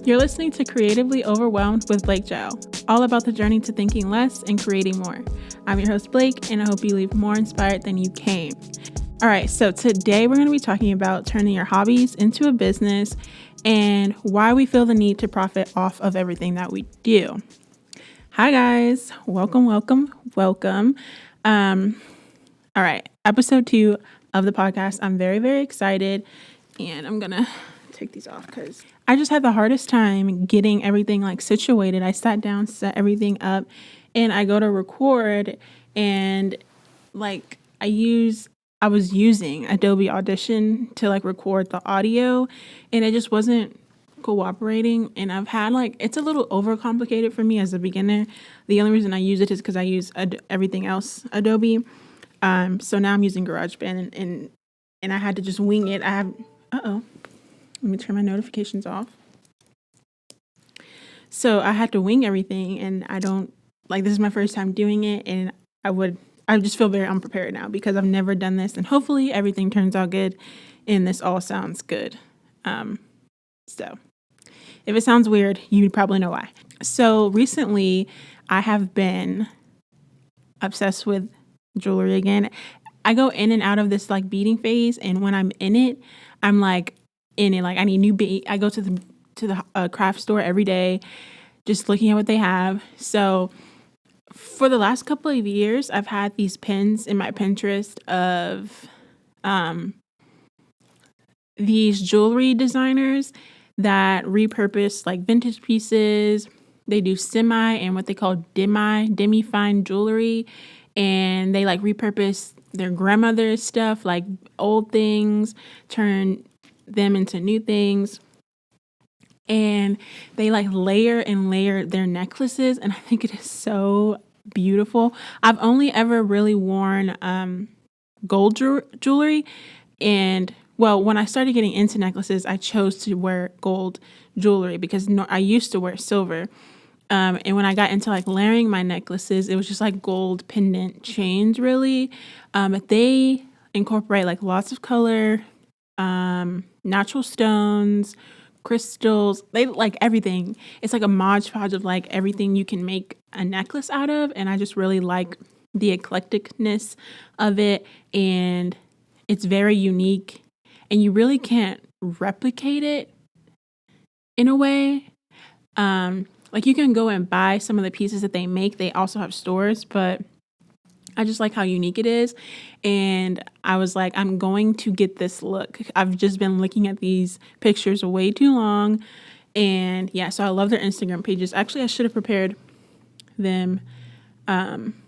You're listening to Creatively Overwhelmed with Blake Jael, all about the journey to thinking less and creating more. I'm your host, Blake, and I hope you leave more inspired than you came. All right, so today we're going to be talking about turning your hobbies into a business and why we feel the need to profit off of everything that we do. Hi, guys. Welcome. All right, episode 2 of the podcast. I'm very, very excited, and I'm going to take these off because I just had the hardest time getting everything situated. I sat down, set everything up, and I go to record, and I was using Adobe Audition to record the audio, and it just wasn't cooperating. And I've had it's a little overcomplicated for me as a beginner. The only reason I use it is because I use everything else Adobe. So now I'm using GarageBand, and I had to just wing it. Let me turn my notifications off. So I had to wing everything, and I don't this is my first time doing it, and I just feel very unprepared now because I've never done this, and hopefully everything turns out good and this all sounds good. So if it sounds weird, you probably know why. So recently I have been obsessed with jewelry again. I go in and out of this beading phase, and when I'm in it, I'm in it. I need new bead. I go to the craft store every day, just looking at what they have. So for the last couple of years, I've had these pins in my Pinterest of these jewelry designers that repurpose vintage pieces. They do semi and what they call demi-fine jewelry, and they repurpose their grandmother's stuff, old things, turn them into new things, and they layer and layer their necklaces, and I think it is so beautiful. I've only ever really worn gold jewelry, and when I started getting into necklaces, I chose to wear gold jewelry because I used to wear silver. And when I got into layering my necklaces, it was just gold pendant chains, really. But they incorporate lots of color, natural stones, crystals. They everything. It's a Mod Podge of everything you can make a necklace out of. And I just really like the eclecticness of it. And it's very unique. And you really can't replicate it in a way. You can go and buy some of the pieces that they make. They also have stores, but I just like how unique it is. And I was I'm going to get this look. I've just been looking at these pictures way too long. And yeah, so I love their Instagram pages. Actually, I should have prepared them, some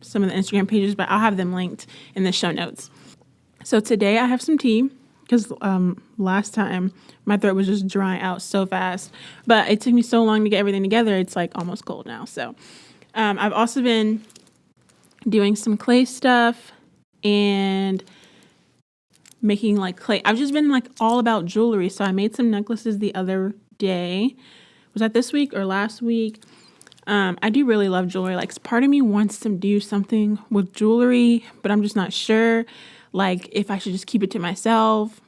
of the Instagram pages, but I'll have them linked in the show notes. So today I have some tea because last time my throat was just drying out so fast, but it took me so long to get everything together. It's almost cold now. So I've also been doing some clay stuff and making clay. I've just been all about jewelry. So I made some necklaces the other day. Was that this week or last week? I do really love jewelry. Part of me wants to do something with jewelry, but I'm just not sure. If I should just keep it to myself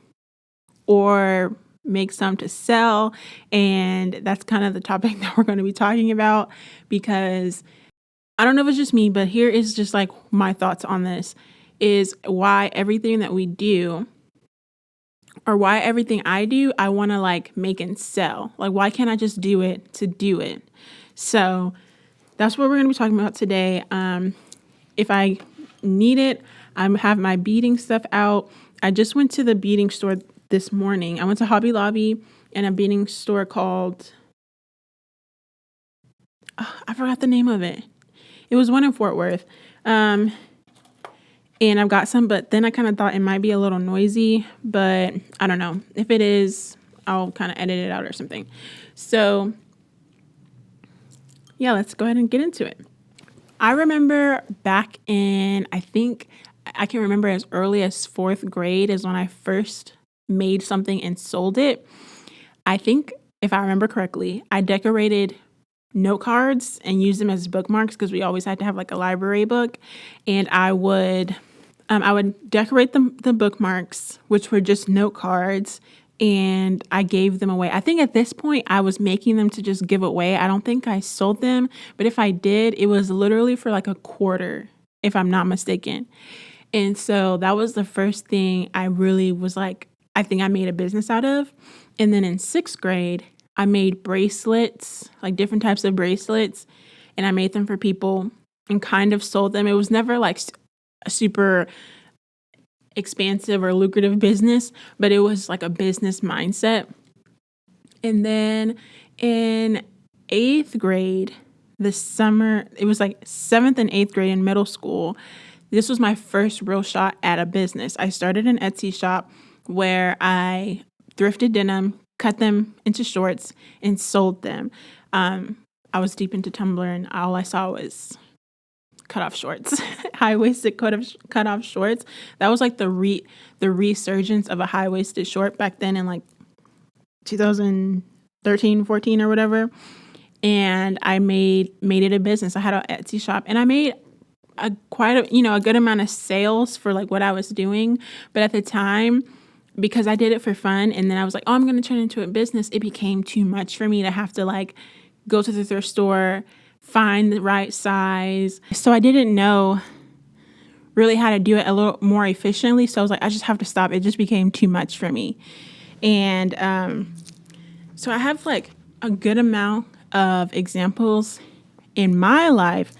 or make some to sell. And that's kind of the topic that we're going to be talking about, because I don't know if it's just me, but here is just my thoughts on this is why everything that we do, or why everything I do, I want to make and sell. Why can't I just do it to do it? So that's what we're going to be talking about today. If I need it, I have my beading stuff out. I just went to the beading store this morning. I went to Hobby Lobby and a beading store called, I forgot the name of it. It was one in Fort Worth. And I've got some, but then I kind of thought it might be a little noisy, but I don't know. If it is, I'll kind of edit it out or something. So yeah, let's go ahead and get into it. I remember back in, I can remember as early as 4th grade is when I first made something and sold it. I think, if I remember correctly, I decorated note cards and used them as bookmarks because we always had to have a library book. And I would decorate the bookmarks, which were just note cards, and I gave them away. I think at this point I was making them to just give away. I don't think I sold them, but if I did, it was literally for like a quarter, if I'm not mistaken. And so that was the first thing I really was like, I think I made a business out of. And then in 6th grade, I made bracelets, like different types of bracelets, and I made them for people and kind of sold them. It was never like a super expansive or lucrative business, but it was like a business mindset. And then in 8th grade, the summer, it was like 7th and 8th grade in middle school. This was my first real shot at a business. I started an Etsy shop where I thrifted denim, cut them into shorts, and sold them. I was deep into Tumblr, and all I saw was cut-off shorts, high-waisted cut-off shorts. That was like the resurgence of a high-waisted short back then in like 2013, 14 or whatever. And I made it a business. I had an Etsy shop, and I made a good amount of sales for like what I was doing. But at the time, because I did it for fun, and then I was like, oh, I'm going to turn it into a business, it became too much for me to have to like go to the thrift store, find the right size. So I didn't know really how to do it a little more efficiently. So I was like, I just have to stop. It just became too much for me. And so I have like a good amount of examples in my life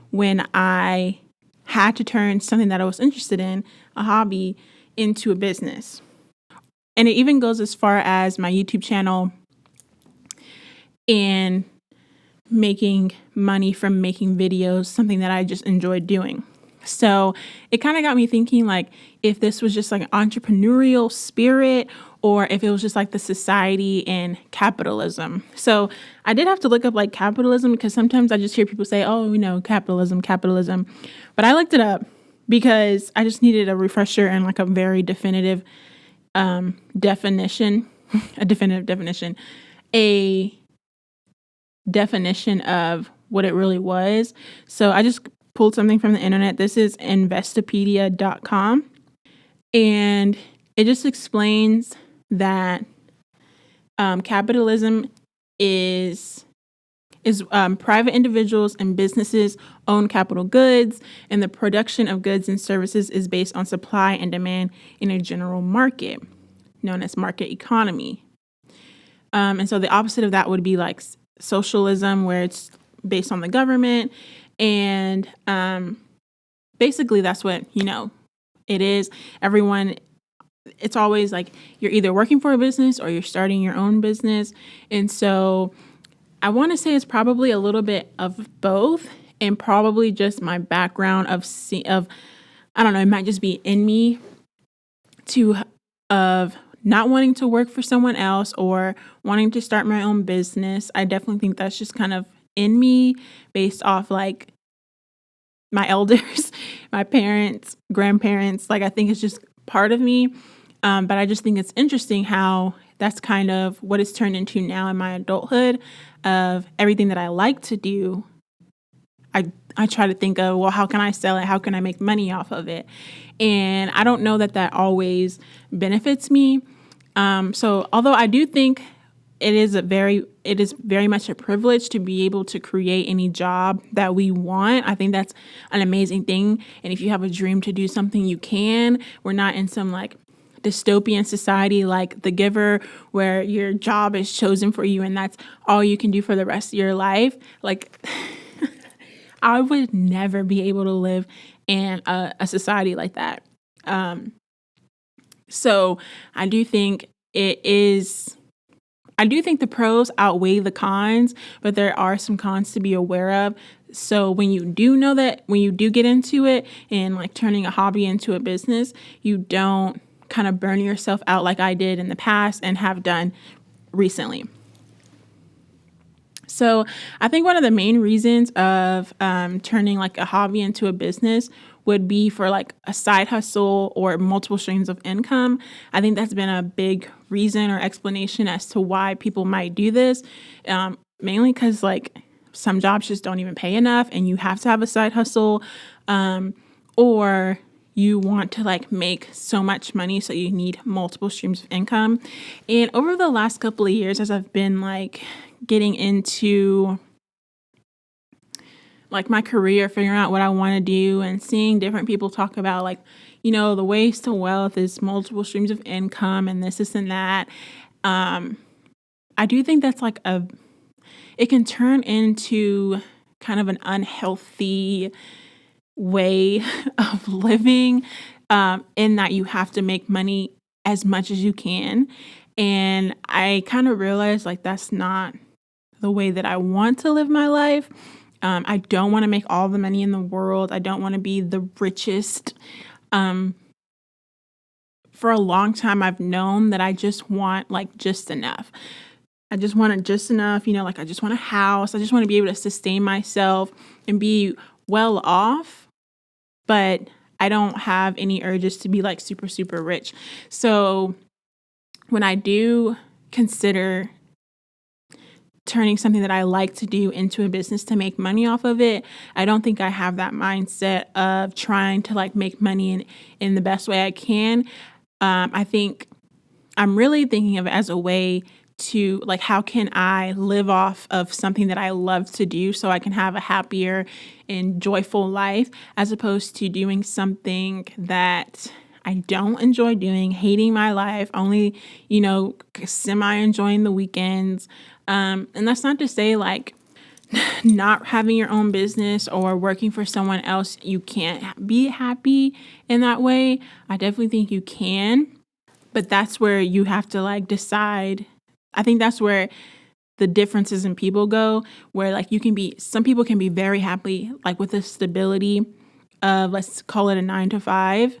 when I had to turn something that I was interested in, a hobby, into a business. And it even goes as far as my YouTube channel and making money from making videos, something that I just enjoyed doing. So it kind of got me thinking, like, if this was just like an entrepreneurial spirit or if it was just like the society and capitalism. So I did have to look up like capitalism, because sometimes I just hear people say, oh, capitalism. But I looked it up because I just needed a refresher and like a very definitive definition of what it really was. So I just pulled something from the internet. This is Investopedia.com. And it just explains that capitalism is private individuals and businesses own capital goods, and the production of goods and services is based on supply and demand in a general market, known as market economy. And so the opposite of that would be like socialism, where it's based on the government. And basically that's what, it is. Everyone, it's always like you're either working for a business or you're starting your own business. And so I want to say it's probably a little bit of both, and probably just my background of I don't know, it might just be in me of not wanting to work for someone else or wanting to start my own business. I definitely think that's just kind of in me based off like my elders, my parents, grandparents. Like, I think it's just part of me. But I just think it's interesting how that's kind of what it's turned into now in my adulthood, of everything that I like to do. I try to think of, well, how can I sell it? How can I make money off of it? And I don't know that always benefits me. So although I do think it is very much a privilege to be able to create any job that we want. I think that's an amazing thing. And if you have a dream to do something, you can. We're not in some like dystopian society like The Giver, where your job is chosen for you and that's all you can do for the rest of your life. Like, I would never be able to live in a society like that. So I do think the pros outweigh the cons, but there are some cons to be aware of. So when you do get into it and like turning a hobby into a business, you don't kind of burn yourself out like I did in the past and have done recently. So I think one of the main reasons of turning like a hobby into a business would be for like a side hustle or multiple streams of income. I think that's been a big reason or explanation as to why people might do this, mainly because like some jobs just don't even pay enough and you have to have a side hustle, or you want to like make so much money, so you need multiple streams of income. And over the last couple of years, as I've been like getting into like my career, figuring out what I want to do and seeing different people talk about like, the ways to wealth is multiple streams of income and this and that. I do think that's like it can turn into kind of an unhealthy way of living, in that you have to make money as much as you can. And I kind of realized like that's not the way that I want to live my life. I don't want to make all the money in the world. I don't want to be the richest. For a long time, I've known that I just want like just enough. I just want just enough, like I just want a house. I just want to be able to sustain myself and be well off, but I don't have any urges to be like super, super rich. So when I do consider turning something that I like to do into a business to make money off of it, I don't think I have that mindset of trying to like make money in the best way I can. I think I'm really thinking of it as a way to like, how can I live off of something that I love to do so I can have a happier and joyful life, as opposed to doing something that I don't enjoy doing, hating my life, only, semi enjoying the weekends. And that's not to say like not having your own business or working for someone else, you can't be happy in that way. I definitely think you can, but that's where you have to like decide. I think that's where the differences in people go, where like some people can be very happy like with the stability of, let's call it a 9 to 5.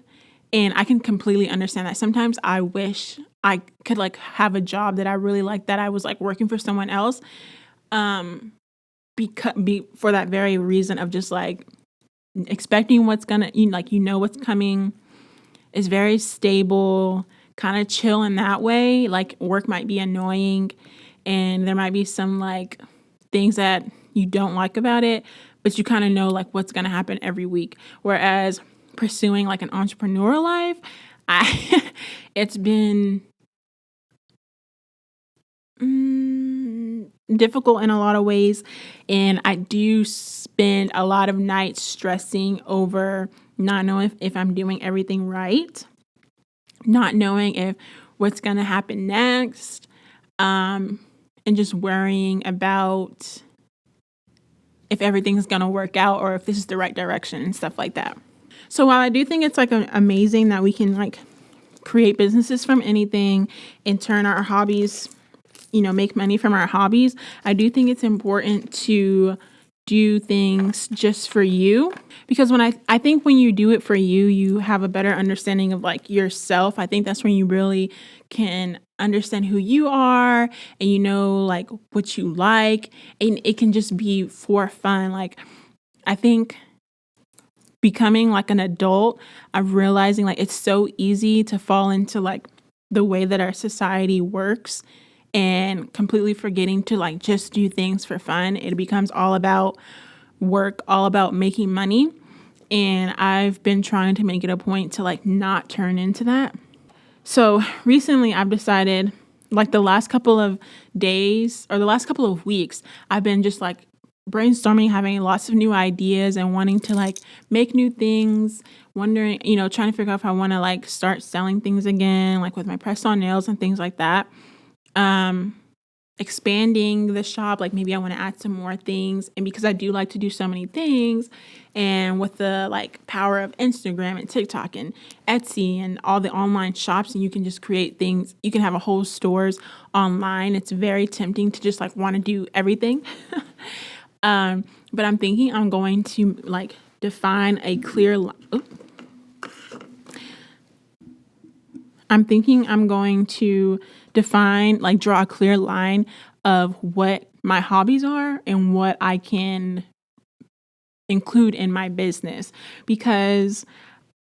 And I can completely understand that. Sometimes I wish I could like have a job that I really like, that I was like working for someone else. For that very reason of just like expecting what's gonna, what's coming, is very stable, kind of chill in that way. Like work might be annoying and there might be some like things that you don't like about it, but you kind of know like what's gonna happen every week. Whereas pursuing like an entrepreneurial life, it's been difficult in a lot of ways. And I do spend a lot of nights stressing over not knowing if I'm doing everything right, not knowing if what's going to happen next, and just worrying about if everything's going to work out or if this is the right direction and stuff like that. So while I do think it's like amazing that we can like create businesses from anything and turn our hobbies, make money from our hobbies, I do think it's important to do things just for you, because I think when you do it for you, you have a better understanding of like yourself. I think that's when you really can understand who you are and like what you like, and it can just be for fun. Like I think becoming like an adult, I'm realizing like it's so easy to fall into like the way that our society works and completely forgetting to like just do things for fun. It becomes all about work, all about making money. And I've been trying to make it a point to like not turn into that. So recently I've decided, like the last couple of days or the last couple of weeks, I've been just like brainstorming, having lots of new ideas and wanting to like make new things, wondering, trying to figure out if I want to like start selling things again, like with my press-on nails and things like that. Expanding the shop, like maybe I want to add some more things. And because I do like to do so many things, and with the like power of Instagram and TikTok and Etsy and all the online shops, and you can just create things, you can have a whole stores online. It's very tempting to just like want to do everything. But I'm thinking I'm going to like define a clear I'm thinking I'm going to draw a clear line of what my hobbies are and what I can include in my business. Because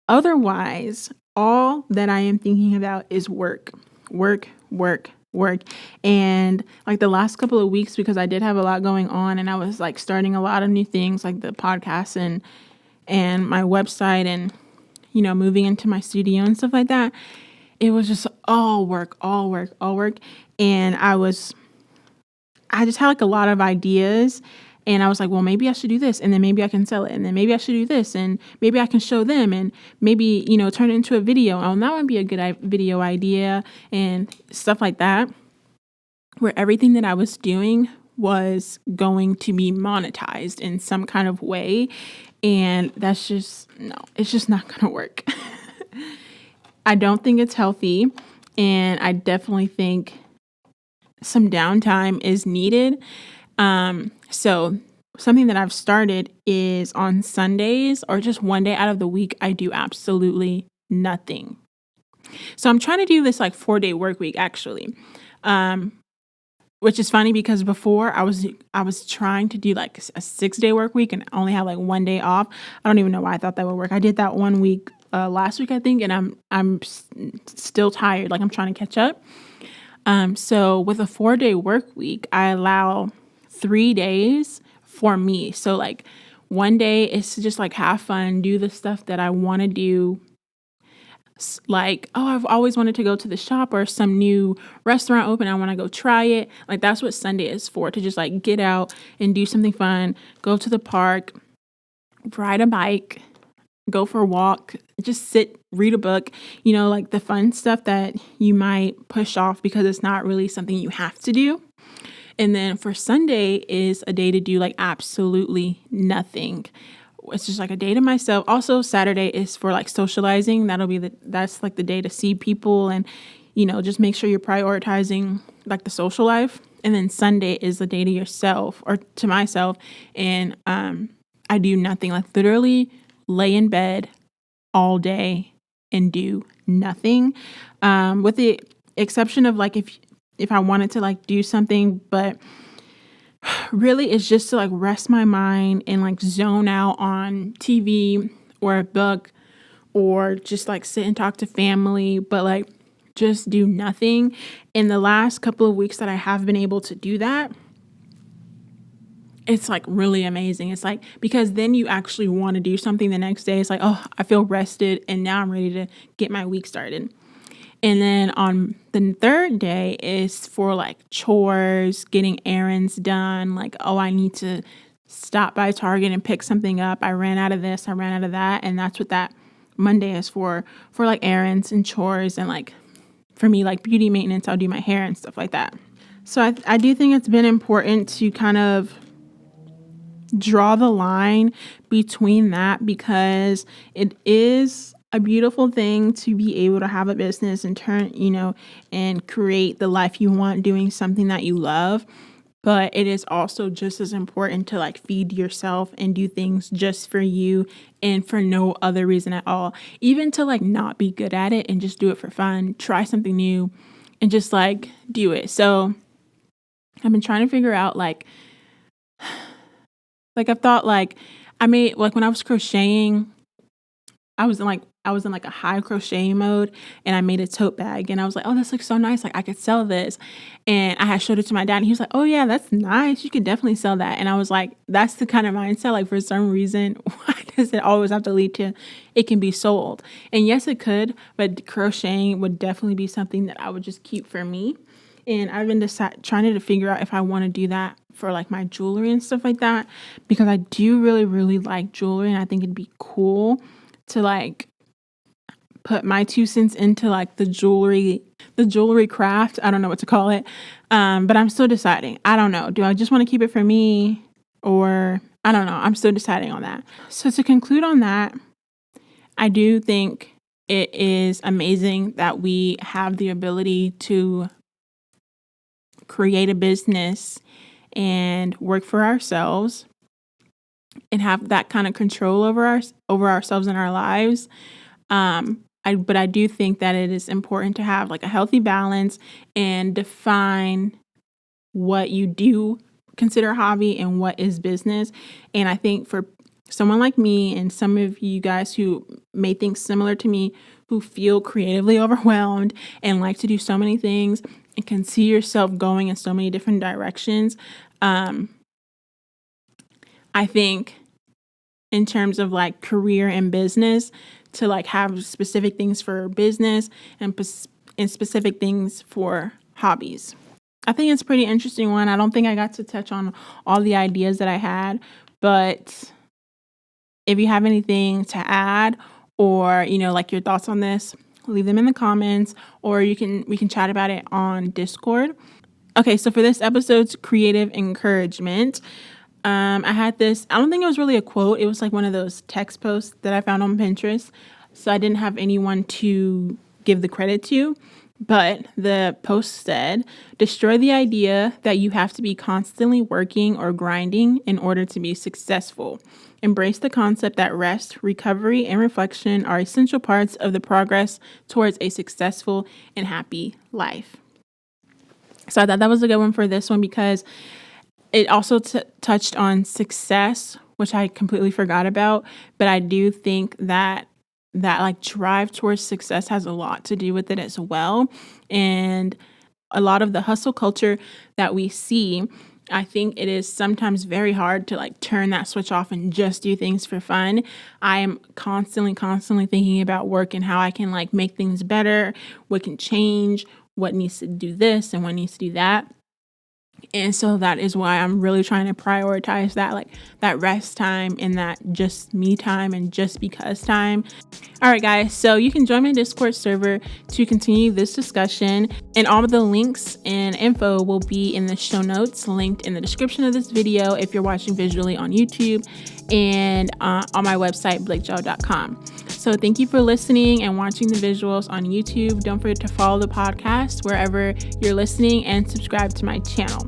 otherwise, all that I am thinking about is work. And like the last couple of weeks, because I did have a lot going on and I was like starting a lot of new things like the podcast and my website moving into my studio and stuff like that, it was just all work, all work, all work. And I just had like a lot of ideas, and I was like, well, maybe I should do this, and then maybe I can sell it, and then maybe I should do this, and maybe I can show them, and maybe, turn it into a video. Oh, that would be a good video idea and stuff like that, where everything that I was doing was going to be monetized in some kind of way. And that's just, no, it's just not going to work. I don't think it's healthy. And I definitely think some downtime is needed. So something that I've started is on Sundays or just one day out of the week, I do absolutely nothing. So I'm trying to do this like 4-day work week actually. Which is funny because before I was trying to do like a 6-day work week and only have like one day off. I don't even know why I thought that would work. I did that one week last week, I think, and I'm still tired. Like I'm trying to catch up. So with a 4-day work week, I allow 3 days for me. So like one day is to just like have fun, do the stuff that I want to do. Like, oh, I've always wanted to go to the shop or some new restaurant open. I want to go try it. Like that's what Sunday is for, to just like get out and do something fun, go to the park, ride a bike, go for a walk, just sit, read a book, like the fun stuff that you might push off because it's not really something you have to do. And then for Sunday is a day to do like absolutely nothing. It's just like a day to myself. Also, Saturday is for like socializing. That's like the day to see people and, just make sure you're prioritizing like the social life. And then Sunday is the day to yourself or to myself. And I do nothing, like literally lay in bed all day and do nothing. With the exception of like if I wanted to like do something, but really it's just to like rest my mind and like zone out on TV or a book or just like sit and talk to family, but like just do nothing. In the last couple of weeks that I have been able to do that, it's like really amazing. It's like, because then you actually want to do something the next day. It's like, oh, I feel rested and now I'm ready to get my week started. And then on the third day is for like chores, getting errands done. Like, oh, I need to stop by Target and pick something up. I ran out of this, I ran out of that. And that's what that Monday is for like errands and chores. And like for me, like beauty maintenance, I'll do my hair and stuff like that. So I do think it's been important to kind of draw the line between that, because it is a beautiful thing to be able to have a business and turn, and create the life you want doing something that you love. But it is also just as important to like feed yourself and do things just for you and for no other reason at all. Even to like not be good at it and just do it for fun, try something new and just like do it. So I've been trying to figure out like I've thought like I made like when I was crocheting, I was in like a high crocheting mode, and I made a tote bag, and I was like, oh, this looks so nice. Like I could sell this. And I had showed it to my dad, and he was like, oh yeah, that's nice. You could definitely sell that. And I was like, that's the kind of mindset, like for some reason, why does it always have to lead to it can be sold? And yes, it could, but crocheting would definitely be something that I would just keep for me. And I've been trying to figure out if I want to do that for like my jewelry and stuff like that, because I do really, really like jewelry, and I think it'd be cool to like put my 2 cents into like the jewelry craft. I don't know what to call it. But I'm still deciding. I don't know. Do I just want to keep it for me, or I don't know. I'm still deciding on that. So to conclude on that, I do think it is amazing that we have the ability to create a business and work for ourselves and have that kind of control over ourselves and our lives. But I do think that it is important to have like a healthy balance and define what you do consider hobby and what is business. And I think for someone like me and some of you guys who may think similar to me, who feel creatively overwhelmed and like to do so many things and can see yourself going in so many different directions, I think in terms of like career and business, to like have specific things for business and specific things for hobbies. I think it's a pretty interesting one. I don't think I got to touch on all the ideas that I had, but if you have anything to add or, like your thoughts on this, leave them in the comments, or we can chat about it on Discord. Okay, so for this episode's creative encouragement, I had this, I don't think it was really a quote. It was like one of those text posts that I found on Pinterest. So I didn't have anyone to give the credit to, but the post said, destroy the idea that you have to be constantly working or grinding in order to be successful. Embrace the concept that rest, recovery, and reflection are essential parts of the progress towards a successful and happy life. So I thought that was a good one for this one because it also touched on success, which I completely forgot about. But I do think that like drive towards success has a lot to do with it as well. And a lot of the hustle culture that we see, I think it is sometimes very hard to like turn that switch off and just do things for fun. I am constantly thinking about work and how I can like make things better, what can change, what needs to do this and what needs to do that. And so that is why I'm really trying to prioritize that, like that rest time and that just me time and just because time. All right, guys. So you can join my Discord server to continue this discussion, and all of the links and info will be in the show notes, linked in the description of this video if you're watching visually on YouTube, and on my website, blakejael.com. So thank you for listening and watching the visuals on YouTube. Don't forget to follow the podcast wherever you're listening and subscribe to my channel.